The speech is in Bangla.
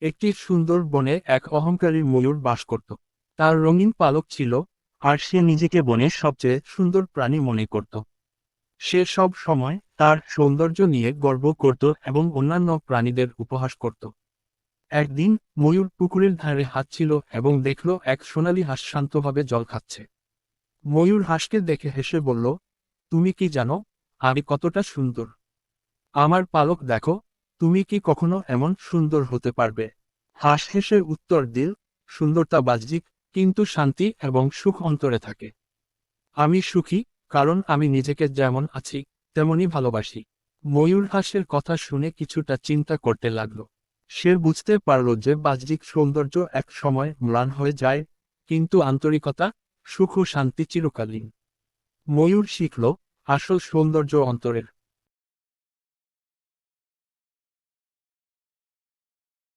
একটি সুন্দর বনে এক অহংকারী ময়ূর বাস করত। তার রঙিন পালক ছিল, আর সে নিজেকে বনের সবচেয়ে সুন্দর প্রাণী মনে করত। সে সব সময় তার সৌন্দর্য নিয়ে গর্ব করত এবং অন্যান্য প্রাণীদের উপহাস করত। একদিন ময়ূর পুকুরের ধারে হাঁটছিল এবং দেখল এক সোনালী হাঁস শান্তভাবে জল খাচ্ছে। ময়ূর হাঁসকে দেখে হেসে বলল, তুমি কি জানো আমি কতটা সুন্দর? আমার পালক দেখো, তুমি কি কখনো এমন সুন্দর হতে পারবে? হাঁস হেসে উত্তর দিল, সুন্দরতা বাহ্যিক, কিন্তু শান্তি এবং সুখ অন্তরে থাকে। আমি সুখী, কারণ আমি নিজেকে যেমন আছি তেমনই ভালোবাসি। ময়ূর হাঁসের কথা শুনে কিছুটা চিন্তা করতে লাগলো। সে বুঝতে পারল যে বাহ্যিক সৌন্দর্য এক সময় ম্লান হয়ে যায়, কিন্তু আন্তরিকতা, সুখ ও শান্তি চিরকালীন। ময়ূর শিখল, আসল সৌন্দর্য অন্তরের।